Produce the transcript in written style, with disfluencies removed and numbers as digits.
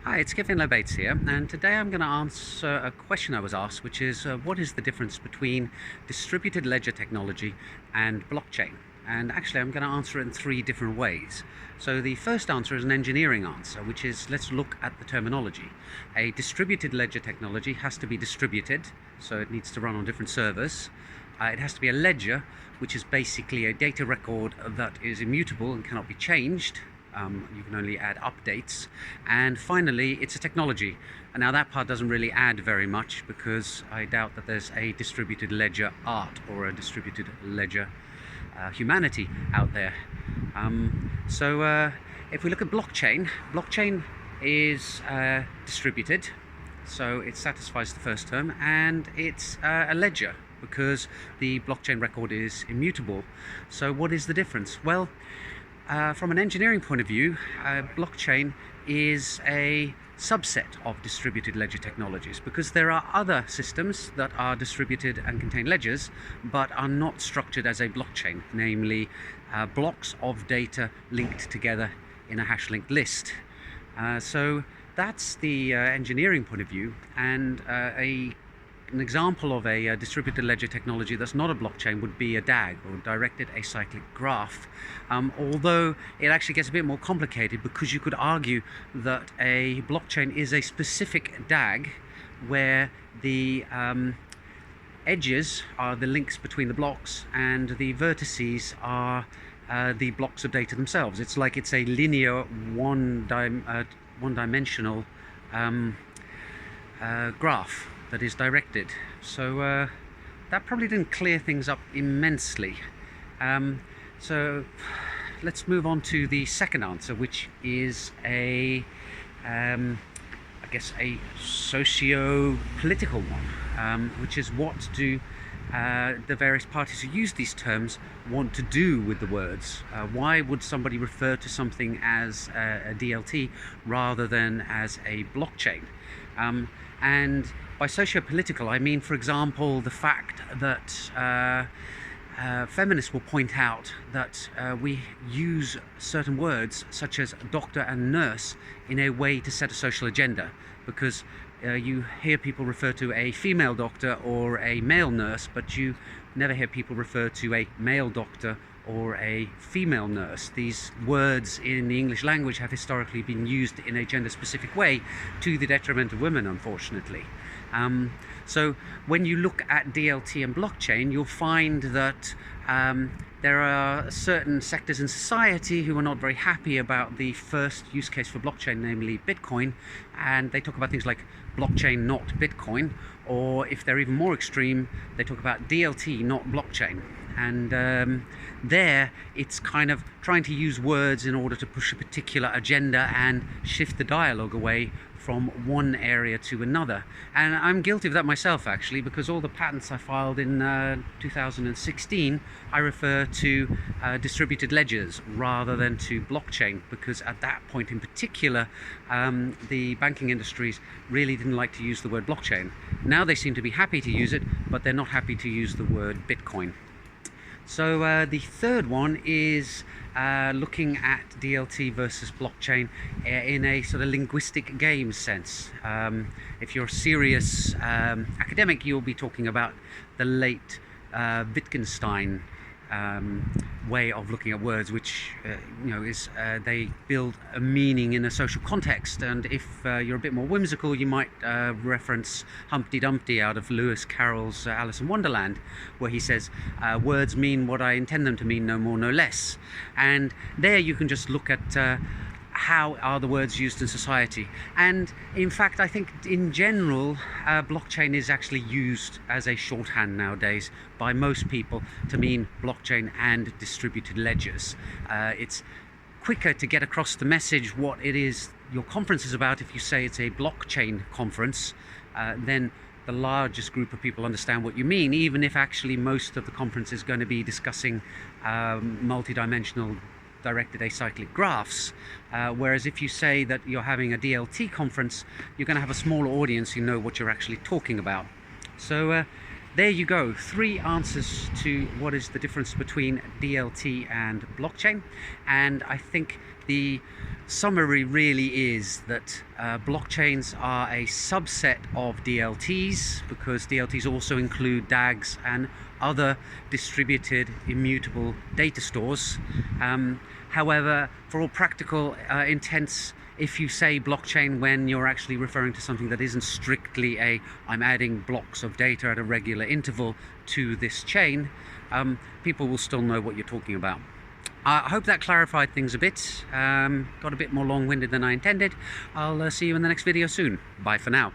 Hi, it's Kevin Lobates here, and today I'm going to answer a question I was asked, which is what is the difference between distributed ledger technology and blockchain? And actually, I'm going to answer it in three different ways. So the first answer is an engineering answer, which is let's look at the terminology. A distributed ledger technology has to be distributed, so it needs to run on different servers. It has to be a ledger, which is basically a data record that is immutable and cannot be changed. You can only add updates. And finally, it's a technology. And now that part doesn't really add very much because I doubt that there's a distributed ledger art or a distributed ledger humanity out there. If we look at blockchain is distributed, so it satisfies the first term, and it's a ledger because the blockchain record is immutable. So what is the difference? Well, from an engineering point of view, blockchain is a subset of distributed ledger technologies because there are other systems that are distributed and contain ledgers but are not structured as a blockchain, namely blocks of data linked together in a hash-linked list. So that's the engineering point of view, and an example of a distributed ledger technology that's not a blockchain would be a DAG, or directed acyclic graph, although it actually gets a bit more complicated because you could argue that a blockchain is a specific DAG where the edges are the links between the blocks and the vertices are the blocks of data themselves. It's like it's a linear one-dimensional graph that is directed. So that probably didn't clear things up immensely. So let's move on to the second answer, which is I guess a socio-political one, which is what do the various parties who use these terms want to do with the words. Why would somebody refer to something as a DLT rather than as a blockchain? And by socio-political, I mean, for example, the fact that feminists will point out that we use certain words such as doctor and nurse in a way to set a social agenda, because you hear people refer to a female doctor or a male nurse, but you never hear people refer to a male doctor or a female nurse. These words in the English language have historically been used in a gender-specific way to the detriment of women, unfortunately. So when you look at DLT and blockchain, you'll find that there are certain sectors in society who are not very happy about the first use case for blockchain, namely Bitcoin, and they talk about things like blockchain not Bitcoin, or if they're even more extreme, they talk about DLT not blockchain. And there it's kind of trying to use words in order to push a particular agenda and shift the dialogue away from one area to another. And I'm guilty of that myself, actually, because all the patents I filed in 2016, I refer to distributed ledgers rather than to blockchain, because at that point in particular, the banking industries really didn't like to use the word blockchain. Now they seem to be happy to use it, but they're not happy to use the word Bitcoin. So the third one is looking at DLT versus blockchain in a sort of linguistic game sense. If you're a serious academic, you'll be talking about the late Wittgenstein way of looking at words, which is they build a meaning in a social context. And if you're a bit more whimsical, you might reference Humpty Dumpty out of Lewis Carroll's Alice in Wonderland, where he says words mean what I intend them to mean, no more, no less. And there you can just look at how are the words used in society. And in fact, I think in general, blockchain is actually used as a shorthand nowadays by most people to mean blockchain and distributed ledgers. It's quicker to get across the message what it is your conference is about if you say it's a blockchain conference. Then the largest group of people understand what you mean, even if actually most of the conference is going to be discussing multi-dimensional directed acyclic graphs, whereas if you say that you're having a DLT conference, you're going to have a smaller audience who know what you're actually talking about. So there you go, 3 answers to what is the difference between DLT and blockchain. And I think the summary really is that blockchains are a subset of DLTs, because DLTs also include DAGs and other distributed immutable data stores. However, for all practical intents, if you say blockchain when you're actually referring to something that isn't strictly I'm adding blocks of data at a regular interval to this chain, people will still know what you're talking about. I hope that clarified things a bit. Got a bit more long-winded than I intended. I'll see you in the next video soon. Bye for now.